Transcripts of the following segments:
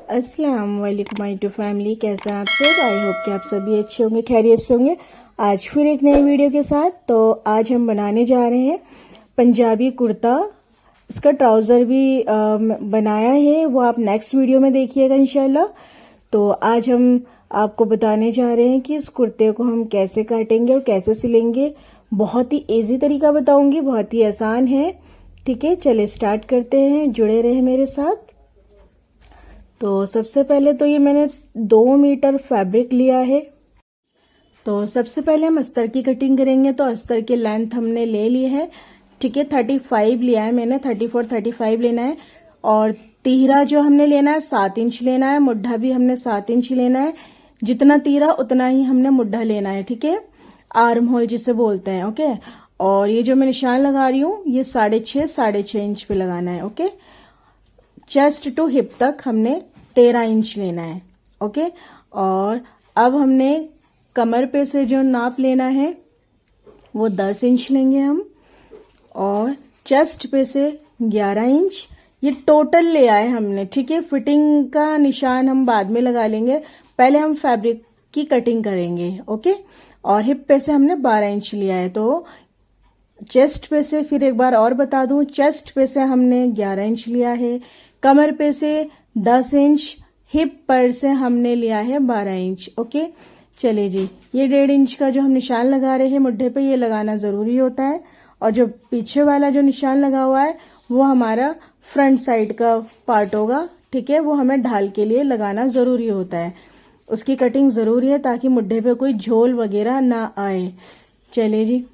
अस्सलाम वालेकुम my to family. कैसे हैं आप सब? आई होप कि आप सभी अच्छे होंगे, खैरियत से होंगे। आज फिर एक नई वीडियो के साथ। तो आज हम बनाने जा रहे हैं पंजाबी कुर्ता। इसका ट्राउज़र भी बनाया है, वो आप नेक्स्ट वीडियो में देखिएगा इंशाल्लाह। तो आज हम आपको बताने जा रहे हैं कि इस कुर्ते को हम कैसे काटेंगे और कैसे सिलेंगे। बहुत ही इजी तरीका बताऊंगी, बहुत ही आसान है। ठीक है, चले स्टार्ट करते हैं, जुड़े रहे मेरे साथ। तो सबसे पहले तो ये मैंने 2 मीटर फैब्रिक लिया है। तो सबसे पहले हम अस्तर की कटिंग करेंगे। तो अस्तर की लेंथ हमने ले ली है, ठीक है, 35 लिया है मैंने, 34-35 लेना है। और तीरा जो हमने लेना है 7 इंच लेना है, मुड्ढा भी हमने 7 इंच लेना है। जितना तीरा उतना ही हमने मुड्ढा लेना है, ठीक है, आर्म होल जिसे बोलते हैं। ओके, और ये जो मैं निशान लगा रही हूँ ये 6.5 इंच पे लगाना है। ओके, चेस्ट टू हिप तक हमने 13 इंच लेना है। ओके, और अब हमने कमर पे से जो नाप लेना है वो 10 इंच लेंगे हम, और चेस्ट पे से 11 इंच। ये टोटल ले आए हमने, ठीक है। फिटिंग का निशान हम बाद में लगा लेंगे, पहले हम फैब्रिक की कटिंग करेंगे। ओके, और हिप पे से हमने 12 इंच लिया है। तो चेस्ट पे से फिर एक बार और बता दूं, चेस्ट पे से हमने 11 इंच लिया है, कमर पे से 10 इंच, हिप पर से हमने लिया है 12 इंच। ओके, चलिए जी, ये 1.5 इंच का जो हम निशान लगा रहे हैं मुड्ढे पे, ये लगाना जरूरी होता है। और जो पीछे वाला जो निशान लगा हुआ है वो हमारा फ्रंट साइड का पार्ट होगा, ठीक है, वो हमें ढाल के लिए लगाना जरूरी होता है। उसकी कटिंग जरूरी है ताकि मुड्ढे पे कोई झोल वगैरह ना आए। चलिए जी,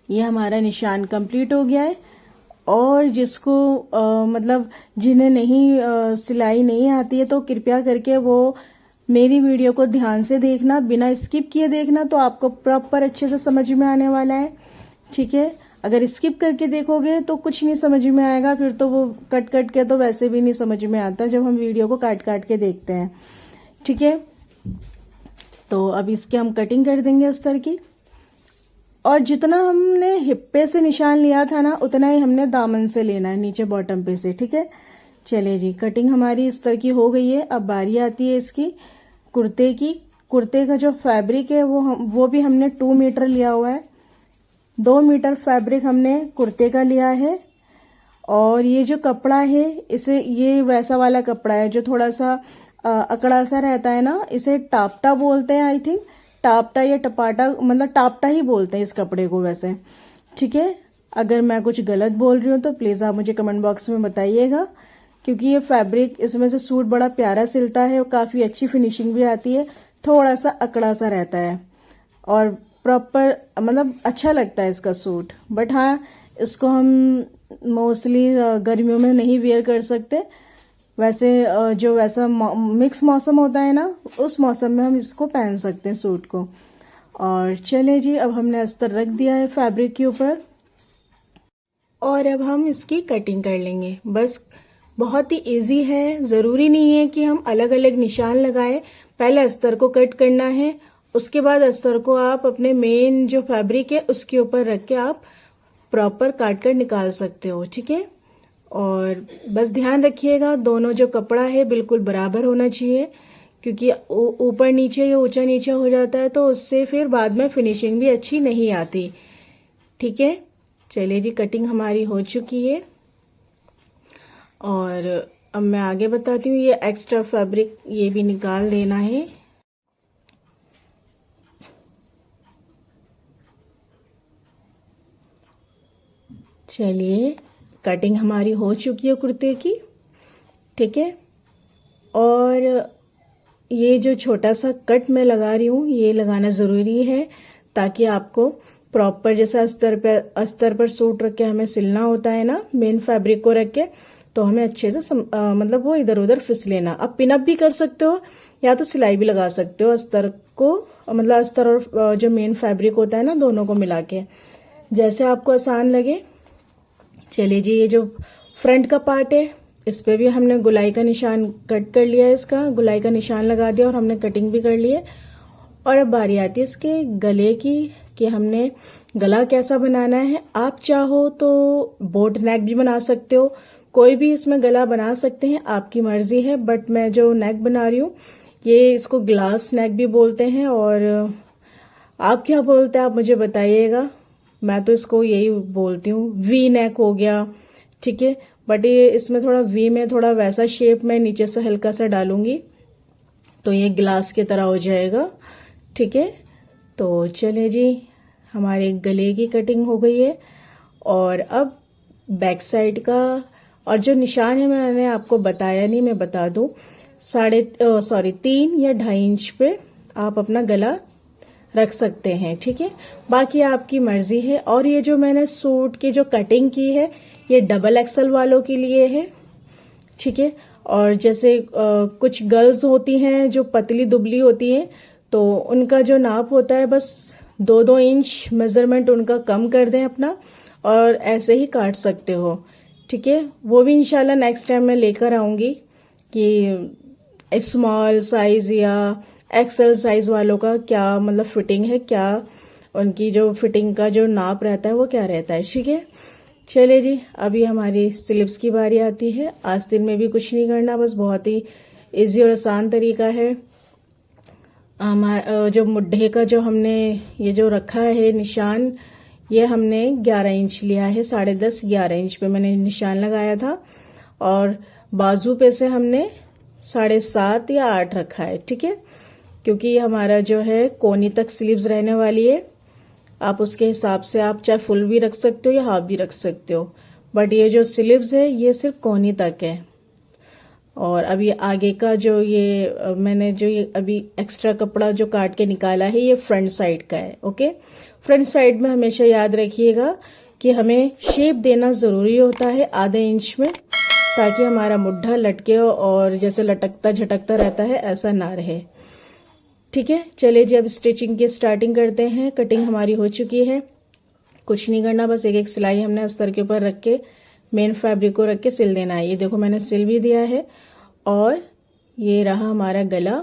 ये हमारा निशान कंप्लीट हो गया है। और जिसको मतलब जिन्हें नहीं सिलाई नहीं आती है तो कृपया करके वो मेरी वीडियो को ध्यान से देखना, बिना स्किप किए देखना, तो आपको प्रॉपर अच्छे से समझ में आने वाला है। ठीक है, अगर स्किप करके देखोगे तो कुछ नहीं समझ में आएगा, फिर तो वो कट कट के तो वैसे भी नहीं समझ में आता जब हम वीडियो को काट काट के देखते हैं। ठीक है, तो अब इसकी हम कटिंग कर देंगे अस्तर की। और जितना हमने हिप पे से निशान लिया था ना, उतना ही हमने दामन से लेना है, नीचे बॉटम पे से। ठीक है, चलिए जी, कटिंग हमारी इस तरह की हो गई है। अब बारी आती है इसकी कुर्ते की। कुर्ते का जो फैब्रिक है वो भी हमने 2 मीटर लिया हुआ है। 2 मीटर फैब्रिक हमने कुर्ते का लिया है। और ये जो कपड़ा है इसे, ये वैसा वाला कपड़ा है जो थोड़ा सा अकड़ा सा रहता है ना, इसे टापटा बोलते हैं आई थिंक। टापटा या टपाटा, मतलब टापटा ही बोलते हैं इस कपड़े को वैसे। ठीक है, अगर मैं कुछ गलत बोल रही हूँ तो प्लीज आप मुझे कमेंट बॉक्स में बताइएगा, क्योंकि ये फैब्रिक, इसमें से सूट बड़ा प्यारा सिलता है और काफी अच्छी फिनिशिंग भी आती है। थोड़ा सा अकड़ा सा रहता है और प्रॉपर, मतलब अच्छा लगता है इसका सूट। बट हाँ, इसको हम मोस्टली गर्मियों में नहीं वेयर कर सकते। वैसे जो वैसा मिक्स मौसम होता है ना, उस मौसम में हम इसको पहन सकते हैं सूट को। और चले जी, अब हमने अस्तर रख दिया है फैब्रिक के ऊपर, और अब हम इसकी कटिंग कर लेंगे। बस बहुत ही इजी है, जरूरी नहीं है कि हम अलग अलग निशान लगाए। पहले अस्तर को कट करना है, उसके बाद अस्तर को आप अपने मेन जो फैब्रिक है उसके ऊपर रख के आप प्रॉपर काट कर निकाल सकते हो। ठीक है, और बस ध्यान रखिएगा दोनों जो कपड़ा है बिल्कुल बराबर होना चाहिए, क्योंकि ऊपर नीचे या ऊंचा नीचे हो जाता है तो उससे फिर बाद में फिनिशिंग भी अच्छी नहीं आती। ठीक है, चलिए जी, कटिंग हमारी हो चुकी है। और अब मैं आगे बताती हूँ। ये एक्स्ट्रा फैब्रिक ये भी निकाल देना है। चलिए, कटिंग हमारी हो चुकी है कुर्ते की। ठीक है, और ये जो छोटा सा कट मैं लगा रही हूँ ये लगाना जरूरी है, ताकि आपको प्रॉपर, जैसे अस्तर पर सूट रख के हमें सिलना होता है ना मेन फैब्रिक को रख के, तो हमें अच्छे से मतलब वो इधर उधर फिसले ना। आप पिनअप भी कर सकते हो या तो सिलाई भी लगा सकते हो अस्तर को, मतलब अस्तर और जो मेन फैब्रिक होता है ना, दोनों को मिला के, जैसे आपको आसान लगे। चलिए जी, ये जो फ्रंट का पार्ट है इस पे भी हमने गुलाई का निशान कट कर लिया है, इसका गुलाई का निशान लगा दिया और हमने कटिंग भी कर ली है। और अब बारी आती है इसके गले की, कि हमने गला कैसा बनाना है। आप चाहो तो बोट नेक भी बना सकते हो, कोई भी इसमें गला बना सकते हैं, आपकी मर्जी है। बट मैं जो नेक बना रही हूँ ये इसको ग्लास नेक भी बोलते हैं, और आप क्या बोलते हैं आप मुझे बताइएगा। मैं तो इसको यही बोलती हूँ, वी नेक हो गया, ठीक है। बट ये इसमें थोड़ा वी में थोड़ा वैसा शेप मैं नीचे से हल्का सा डालूंगी तो ये ग्लास की तरह हो जाएगा, ठीक है। तो चलिए जी, हमारे गले की कटिंग हो गई है। और अब बैक साइड का और जो निशान है मैंने आपको बताया नहीं, मैं बता दूं, 3 या 2.5 इंच पे आप अपना गला रख सकते हैं, ठीक है। बाकी आपकी मर्जी है। और ये जो मैंने सूट की जो कटिंग की है ये डबल एक्सल वालों के लिए है, ठीक है। और जैसे कुछ गर्ल्स होती हैं जो पतली दुबली होती हैं तो उनका जो नाप होता है बस 2-2 इंच मेजरमेंट उनका कम कर दें अपना, और ऐसे ही काट सकते हो, ठीक है। वो भी इंशाल्लाह नेक्स्ट टाइम मैं लेकर आऊंगी कि स्मॉल साइज या एक्सेल साइज वालों का क्या मतलब फिटिंग है, क्या उनकी जो फिटिंग का जो नाप रहता है वो क्या रहता है, ठीक है। चलिए जी, अभी हमारी स्लीव्स की बारी आती है। आस्तीन में भी कुछ नहीं करना, बस बहुत ही इजी और आसान तरीका है। जो मुड्ढे का जो हमने ये जो रखा है निशान, ये हमने 11 इंच लिया है, 10.5 11 इंच पे मैंने निशान लगाया था। और बाजू पे से हमने 7.5 या 8 रखा है, ठीक है। क्योंकि हमारा जो है कोनी तक स्लीव्स रहने वाली है, आप उसके हिसाब से आप चाहे फुल भी रख सकते हो या हाफ भी रख सकते हो। बट ये जो स्लीव्स है ये सिर्फ कोनी तक है। और अभी आगे का जो ये मैंने जो ये अभी एक्स्ट्रा कपड़ा जो काट के निकाला है ये फ्रंट साइड का है, ओके। फ्रंट साइड में हमेशा याद रखिएगा कि हमें शेप देना जरूरी होता है आधे इंच में, ताकि हमारा मुड्ढा लटके और जैसे लटकता झटकता रहता है ऐसा ना रहे, ठीक है। चलिए जी, अब स्टिचिंग की स्टार्टिंग करते हैं। कटिंग हमारी हो चुकी है, कुछ नहीं करना, बस एक एक सिलाई हमने अस्तर के ऊपर रख के मेन फैब्रिक को रख के सिल देना है। ये देखो मैंने सिल भी दिया है। और ये रहा हमारा गला।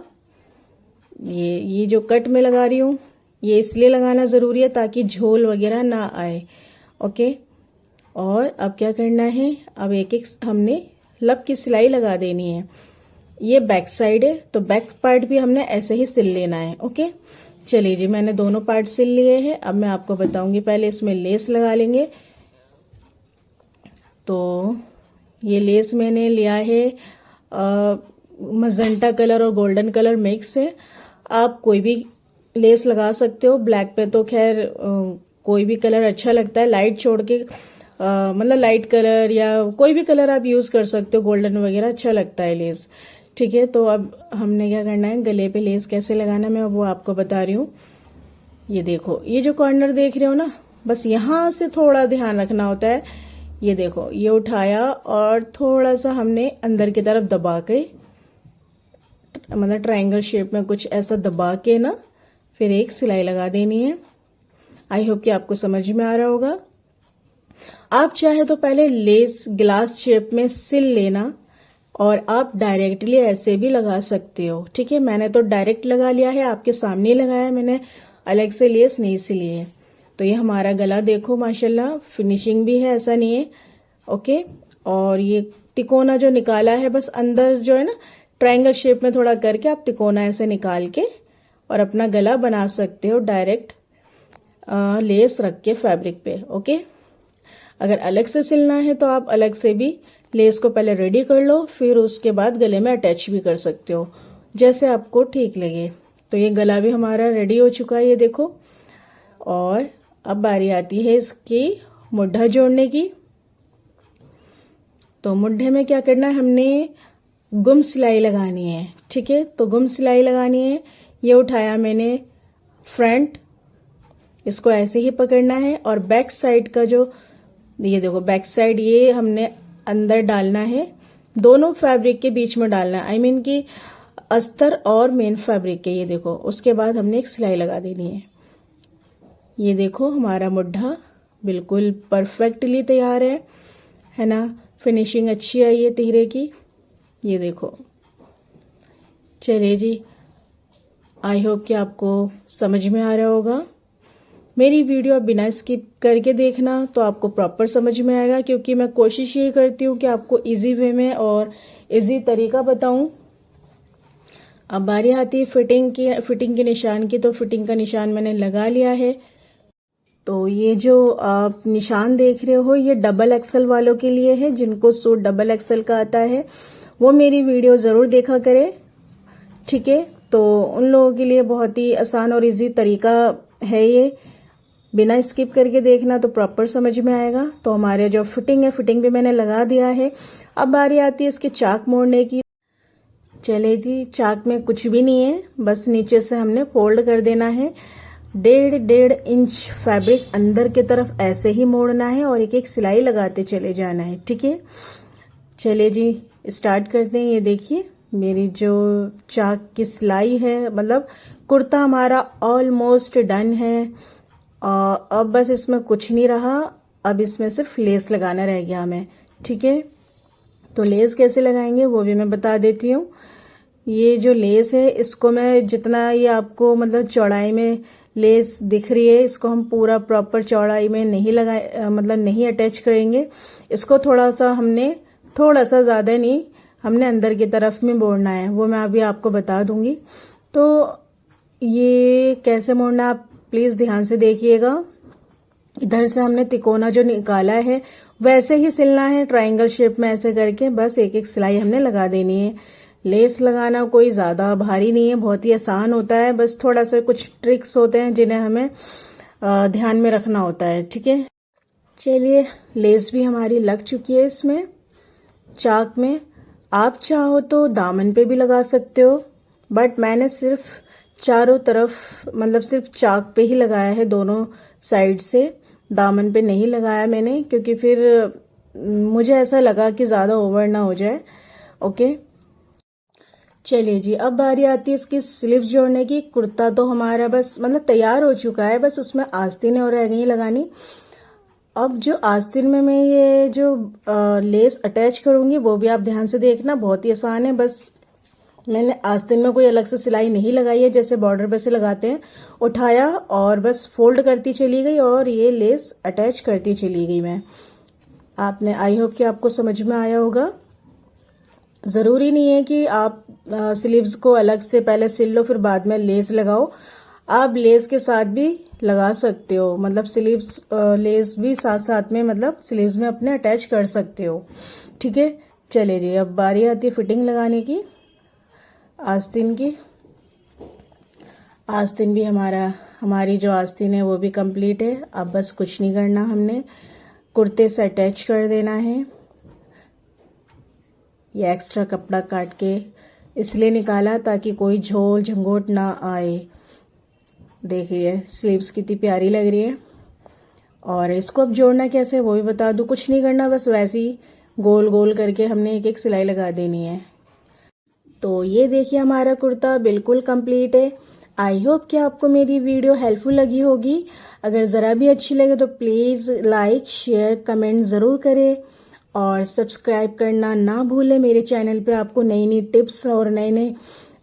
ये जो कट में लगा रही हूँ ये इसलिए लगाना ज़रूरी है ताकि झोल वगैरह ना आए, ओके। और अब क्या करना है, अब एक एक हमने लब की सिलाई लगा देनी है। ये बैक साइड है तो बैक पार्ट भी हमने ऐसे ही सिल लेना है, ओके। चलिए जी, मैंने दोनों पार्ट सिल लिए हैं। अब मैं आपको बताऊंगी, पहले इसमें लेस लगा लेंगे। तो ये लेस मैंने लिया है मजेंटा कलर और गोल्डन कलर मिक्स है। आप कोई भी लेस लगा सकते हो, ब्लैक पे तो खैर कोई भी कलर अच्छा लगता है, लाइट छोड़ के मतलब लाइट कलर या कोई भी कलर आप यूज कर सकते हो, गोल्डन वगैरह अच्छा लगता है लेस, ठीक है। तो अब हमने क्या करना है, गले पे लेस कैसे लगाना मैं वो आपको बता रही हूँ। ये देखो, ये जो कॉर्नर देख रहे हो ना, बस यहाँ से थोड़ा ध्यान रखना होता है। ये देखो, ये उठाया और थोड़ा सा हमने अंदर की तरफ दबा के, मतलब ट्रायंगल शेप में कुछ ऐसा दबा के ना फिर एक सिलाई लगा देनी है। आई होप कि आपको समझ में आ रहा होगा। आप चाहे तो पहले लेस ग्लास शेप में सिल लेना और आप डायरेक्टली ऐसे भी लगा सकते हो, ठीक है। मैंने तो डायरेक्ट लगा लिया है, आपके सामने ही लगाया, मैंने अलग से लेस नहीं सिली है। तो ये हमारा गला देखो माशाल्लाह फिनिशिंग भी है, ऐसा नहीं है, ओके। और ये तिकोना जो निकाला है, बस अंदर जो है ना ट्रायंगल शेप में थोड़ा करके आप तिकोना ऐसे निकाल के और अपना गला बना सकते हो डायरेक्ट लेस रख के फैब्रिक पे, ओके। अगर अलग से सिलना है तो आप अलग से भी लेस को पहले रेडी कर लो, फिर उसके बाद गले में अटैच भी कर सकते हो, जैसे आपको ठीक लगे। तो ये गला भी हमारा रेडी हो चुका है, ये देखो। और अब बारी आती है इसकी मुड्ढा जोड़ने की। तो मुड्ढे में क्या करना है, हमने गुम सिलाई लगानी है, ठीक है। तो गुम सिलाई लगानी है, ये उठाया मैंने फ्रंट, इसको ऐसे ही पकड़ना है। और बैक साइड का जो ये देखो बैक साइड, ये हमने अंदर डालना है, दोनों फैब्रिक के बीच में डालना है, आई मीन कि अस्तर और मेन फैब्रिक के, ये देखो। उसके बाद हमने एक सिलाई लगा देनी है। ये देखो हमारा मुड्ढा बिल्कुल परफेक्टली तैयार है ना। फिनिशिंग अच्छी आई है तिहरे की, ये देखो। चलिए जी, आई होप कि आपको समझ में आ रहा होगा। मेरी वीडियो आप बिना स्किप करके देखना तो आपको प्रॉपर समझ में आएगा, क्योंकि मैं कोशिश ये करती हूँ कि आपको इजी वे में और इजी तरीका बताऊं। अब बारी आती है फिटिंग के निशान की। तो फिटिंग का निशान मैंने लगा लिया है। तो ये जो आप निशान देख रहे हो ये डबल एक्सल वालों के लिए है, जिनको सूट डबल एक्सल का आता है वो मेरी वीडियो ज़रूर देखा करें, ठीक है। तो उन लोगों के लिए बहुत ही आसान और इजी तरीका है ये, बिना स्किप करके देखना तो प्रॉपर समझ में आएगा। तो हमारे जो फिटिंग है, फिटिंग भी मैंने लगा दिया है। अब बारी आती है इसके चाक मोड़ने की। चले जी, चाक में कुछ भी नहीं है, बस नीचे से हमने फोल्ड कर देना है। 1.5 इंच फैब्रिक अंदर की तरफ ऐसे ही मोड़ना है और एक एक सिलाई लगाते चले जाना है, ठीक है। चले जी स्टार्ट करते हैं। ये देखिए मेरी जो चाक की सिलाई है, मतलब कुर्ता हमारा ऑलमोस्ट डन है। अब बस इसमें कुछ नहीं रहा, अब इसमें सिर्फ लेस लगाना रह गया हमें, ठीक है। तो लेस कैसे लगाएंगे वो भी मैं बता देती हूँ। ये जो लेस है इसको मैं जितना ये आपको मतलब चौड़ाई में लेस दिख रही है, इसको हम पूरा प्रॉपर चौड़ाई में नहीं लगाए, मतलब नहीं अटैच करेंगे। इसको थोड़ा सा ज़्यादा नहीं, हमने अंदर की तरफ में मोड़ना है, वो मैं अभी आपको बता दूंगी। तो ये कैसे मोड़ना आप प्लीज़ ध्यान से देखिएगा। इधर से हमने तिकोना जो निकाला है वैसे ही सिलना है, ट्रायंगल शेप में ऐसे करके बस एक एक सिलाई हमने लगा देनी है। लेस लगाना कोई ज़्यादा भारी नहीं है, बहुत ही आसान होता है, बस थोड़ा सा कुछ ट्रिक्स होते हैं जिन्हें हमें ध्यान में रखना होता है, ठीक है। चलिए लेस भी हमारी लग चुकी है इसमें चाक में। आप चाहो तो दामन पे भी लगा सकते हो, बट मैंने सिर्फ चारों तरफ मतलब सिर्फ चाक पे ही लगाया है, दोनों साइड से। दामन पे नहीं लगाया मैंने, क्योंकि फिर मुझे ऐसा लगा कि ज़्यादा ओवर ना हो जाए, ओके। चलिए जी, अब बारी आती है इसकी स्लीव्स जोड़ने की। कुर्ता तो हमारा बस मतलब तैयार हो चुका है, बस उसमें आस्तीनें और रह गई लगानी। अब जो आस्तीन में मैं ये जो लेस अटैच करूंगी वो भी आप ध्यान से देखना, बहुत ही आसान है। बस मैंने आस्तीन में कोई अलग से सिलाई नहीं लगाई है, जैसे बॉर्डर पे से लगाते हैं। उठाया और बस फोल्ड करती चली गई और ये लेस अटैच करती चली गई मैं। आपने, आई होप कि आपको समझ में आया होगा। ज़रूरी नहीं है कि आप स्लीव्स को अलग से पहले सिल लो फिर बाद में लेस लगाओ, आप लेस के साथ भी लगा सकते हो, मतलब स्लीव्स लेस भी साथ साथ में मतलब स्लीव्स में अपने अटैच कर सकते हो, ठीक है। चले जी, अब बारी आती है फिटिंग लगाने की आस्तीन की। आस्तीन भी हमारी जो आस्तीन है वो भी कंप्लीट है। अब बस कुछ नहीं करना, हमने कुर्ते से अटैच कर देना है। ये एक्स्ट्रा कपड़ा काट के इसलिए निकाला ताकि कोई झोल झंगोट ना आए। देखिए स्लीव्स कितनी प्यारी लग रही है। और इसको अब जोड़ना कैसे वो भी बता दूं। कुछ नहीं करना, बस वैसे ही गोल गोल करके हमने एक एक सिलाई लगा देनी है। तो ये देखिए हमारा कुर्ता बिल्कुल कंप्लीट है। आई होप कि आपको मेरी वीडियो हेल्पफुल लगी होगी। अगर ज़रा भी अच्छी लगे तो प्लीज़ लाइक शेयर कमेंट ज़रूर करें और सब्सक्राइब करना ना भूलें। मेरे चैनल पे आपको नई नई टिप्स और नए नए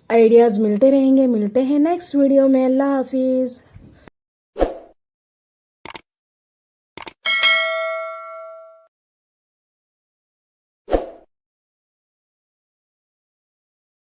आइडियाज़ मिलते रहेंगे। मिलते हैं नेक्स्ट वीडियो में। अल्लाह हाफिज़।